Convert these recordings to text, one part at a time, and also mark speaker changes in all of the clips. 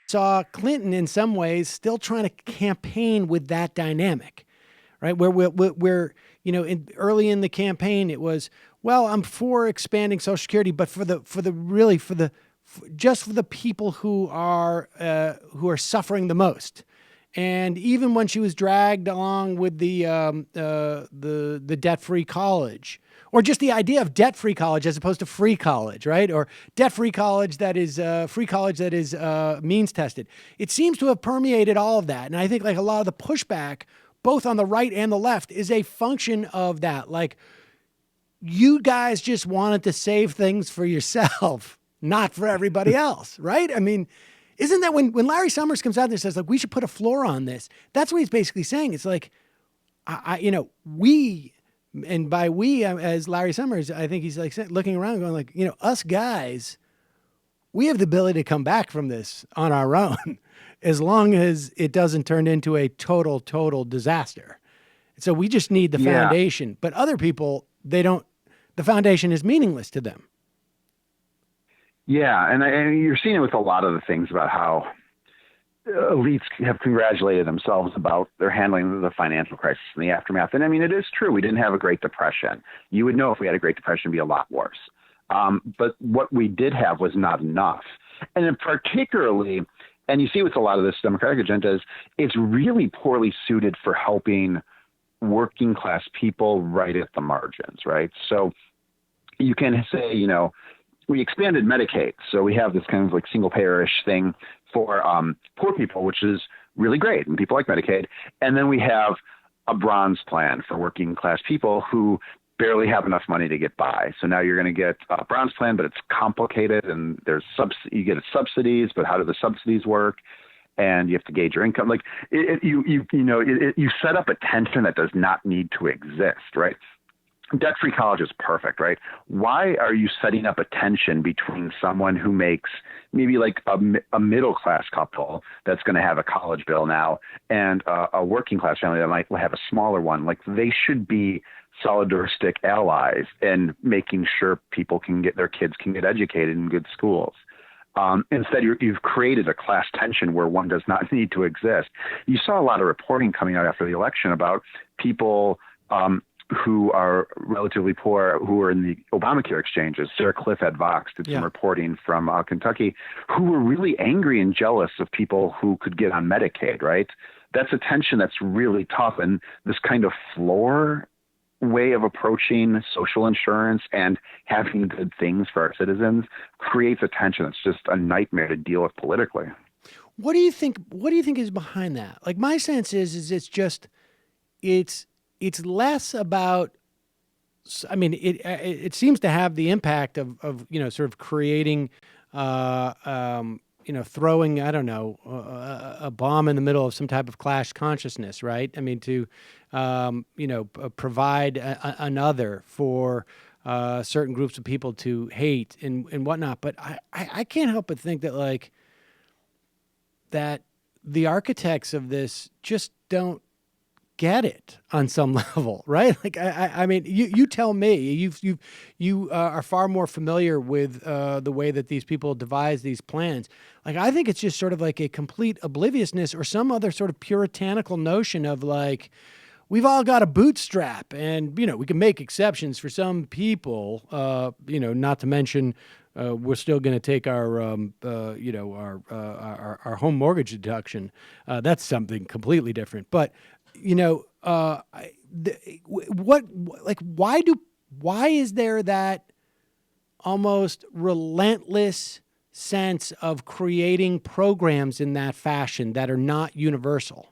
Speaker 1: saw Clinton in some ways still trying to campaign with that dynamic, right? Where early in the campaign, it was, well, I'm for expanding Social Security, but just for the people who are suffering the most. And even when she was dragged along with the debt-free college, or just the idea of debt-free college as opposed to free college, right? Or debt-free college that is free college that is means tested. It seems to have permeated all of that. And I think like a lot of the pushback, both on the right and the left, is a function of that. Like, you guys just wanted to save things for yourself, not for everybody else, right? I mean, isn't that when Larry Summers comes out there and says, like, we should put a floor on this? That's what he's basically saying. It's like, we, and by we, as Larry Summers, I think he's like looking around going like, us guys, we have the ability to come back from this on our own as long as it doesn't turn into a total disaster. So we just need the foundation. But other people, the foundation is meaningless to them.
Speaker 2: Yeah, and you're seeing it with a lot of the things about how elites have congratulated themselves about their handling of the financial crisis and the aftermath. And I mean, it is true. We didn't have a Great Depression. You would know if we had a Great Depression, it'd be a lot worse. But what we did have was not enough. And in particularly, and you see with a lot of this Democratic agenda, is it's really poorly suited for helping working class people right at the margins, right? So you can say, we expanded Medicaid. So we have this kind of like single payer-ish thing for poor people, which is really great. And people like Medicaid. And then we have a bronze plan for working class people who barely have enough money to get by. So now you're going to get a bronze plan, but it's complicated and you get subsidies, but how do the subsidies work? And you have to gauge your income. Like you set up a tension that does not need to exist, right? Debt-free college is perfect, right? Why are you setting up a tension between someone who makes maybe like a middle-class couple that's going to have a college bill now and a working-class family that might have a smaller one? Like, they should be solidaristic allies in making sure their kids can get educated in good schools. Instead, you've created a class tension where one does not need to exist. You saw a lot of reporting coming out after the election about people who are relatively poor, who are in the Obamacare exchanges. Sarah Cliff at Vox did some reporting from Kentucky, who were really angry and jealous of people who could get on Medicaid, right? That's a tension that's really tough. And this kind of floor way of approaching social insurance and having good things for our citizens creates a tension that's just a nightmare to deal with politically.
Speaker 1: What do you think is behind that? Like, my sense is it's less about, I mean, it seems to have the impact of sort of creating, throwing, I don't know, a bomb in the middle of some type of clash consciousness, right? I mean, to, provide another for certain groups of people to hate and whatnot. But I can't help but think that, like, that the architects of this just don't get it on some level, right? Like, I mean, you tell me. You are far more familiar with the way that these people devise these plans. Like, I think it's just sort of like a complete obliviousness or some other sort of puritanical notion of, like, we've all got a bootstrap, and we can make exceptions for some people. Not to mention, we're still going to take our home mortgage deduction. That's something completely different, but. Why is there that almost relentless sense of creating programs in that fashion that are not universal?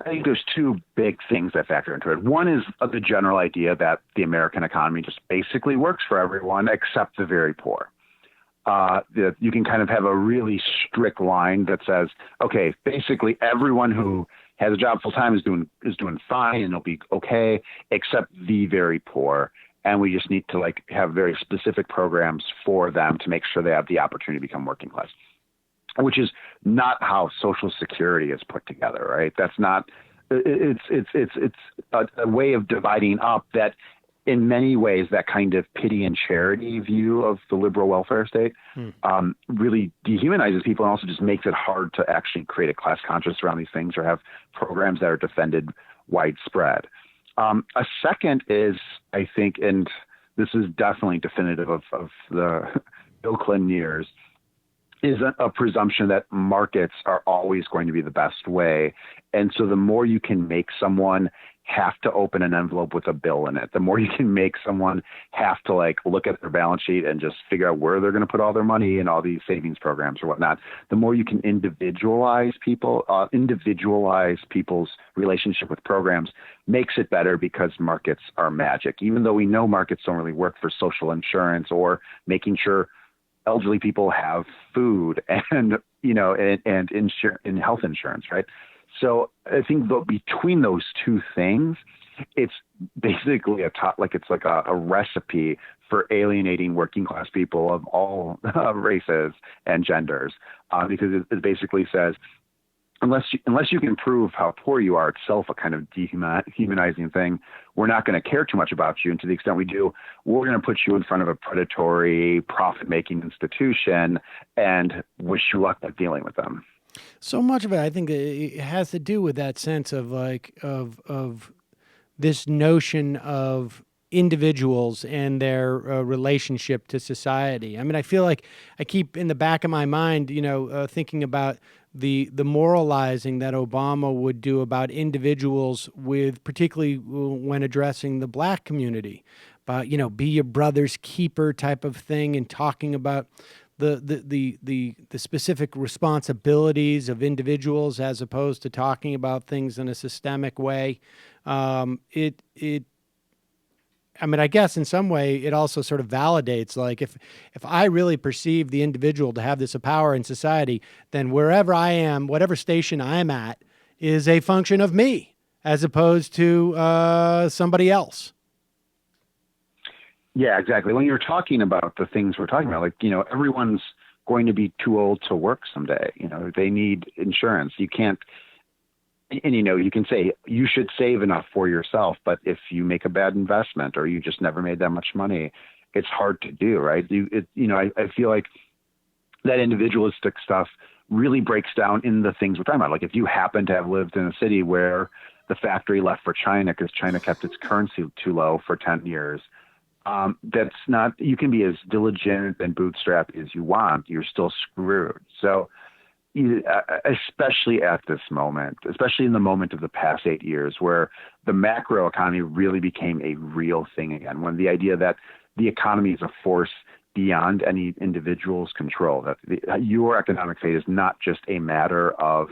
Speaker 2: I think there's two big things that factor into it. One is the general idea that the American economy just basically works for everyone except the very poor. You can kind of have a really strict line that says, okay, basically everyone who has a job full time is doing fine and it'll be okay, except the very poor. And we just need to have very specific programs for them to make sure they have the opportunity to become working class, which is not how Social Security is put together, right? That's not. It's a way of dividing up that in many ways, that kind of pity and charity view of the liberal welfare state really dehumanizes people and also just makes it hard to actually create a class consciousness around these things or have programs that are defended widespread. A second is, I think, and this is definitely definitive of the Bill Clinton years, is a presumption that markets are always going to be the best way. And so the more you can make someone have to open an envelope with a bill in it, the more you can make someone have to like look at their balance sheet and just figure out where they're going to put all their money in all these savings programs or whatnot, the more you can individualize people's relationship with programs makes it better, because markets are magic. Even though we know markets don't really work for social insurance or making sure elderly people have food and, and health insurance, right? So I think between those two things, it's basically it's like a recipe for alienating working class people of all races and genders, because it basically says, unless you can prove how poor you are, itself a kind of dehumanizing thing, we're not going to care too much about you. And to the extent we do, we're going to put you in front of a predatory, profit-making institution and wish you luck at dealing with them.
Speaker 1: So much of it, I think, it has to do with that sense of of this notion of individuals and their relationship to society. I mean, I feel like I keep in the back of my mind, thinking about the moralizing that Obama would do about individuals, particularly when addressing the black community, about be your brother's keeper type of thing, and talking about the specific responsibilities of individuals as opposed to talking about things in a systemic way. I guess in some way it also sort of validates, like, if I really perceive the individual to have this power in society, then wherever I am, whatever station I'm at, is a function of me as opposed to somebody else.
Speaker 2: Yeah, exactly. When you're talking about the things we're talking about, like, everyone's going to be too old to work someday. They need insurance. You can't, and you can say you should save enough for yourself, but if you make a bad investment or you just never made that much money, it's hard to do, right? I feel like that individualistic stuff really breaks down in the things we're talking about. Like, if you happen to have lived in a city where the factory left for China because China kept its currency too low for 10 years, that's not, you can be as diligent and bootstrapped as you want, you're still screwed. So especially at this moment, especially in the moment of the past 8 years, where the macro economy really became a real thing again, when the idea that the economy is a force beyond any individual's control, that your economic fate is not just a matter of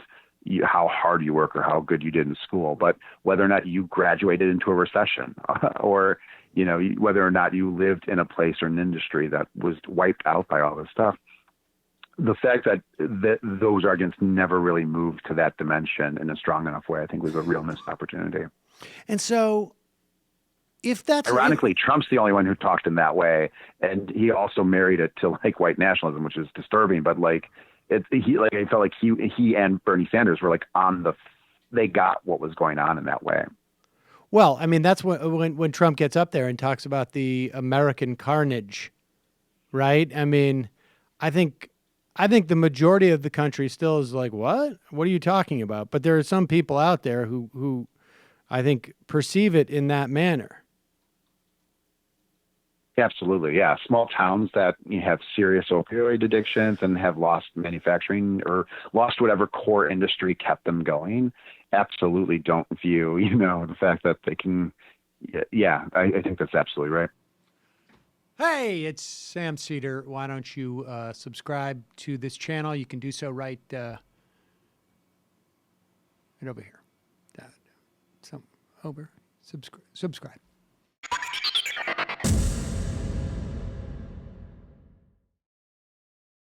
Speaker 2: how hard you work or how good you did in school, but whether or not you graduated into a recession or whether or not you lived in a place or an industry that was wiped out by all this stuff. The fact that those arguments never really moved to that dimension in a strong enough way, I think, was a real missed opportunity.
Speaker 1: And so, if that's
Speaker 2: ironically, Trump's the only one who talked in that way, and he also married it to like white nationalism, which is disturbing. But I felt like he and Bernie Sanders were like they got what was going on in that way.
Speaker 1: Well, I mean, that's when Trump gets up there and talks about the American carnage, right? I mean, I think the majority of the country still is like, what? What are you talking about? But there are some people out there who I think perceive it in that manner.
Speaker 2: Absolutely, yeah. Small towns that have serious opioid addictions and have lost manufacturing or lost whatever core industry kept them going, absolutely don't view, the fact that they can. Yeah, I think that's absolutely right.
Speaker 1: Hey, it's Sam Seder. Why don't you subscribe to this channel? You can do so right over here. Subscribe.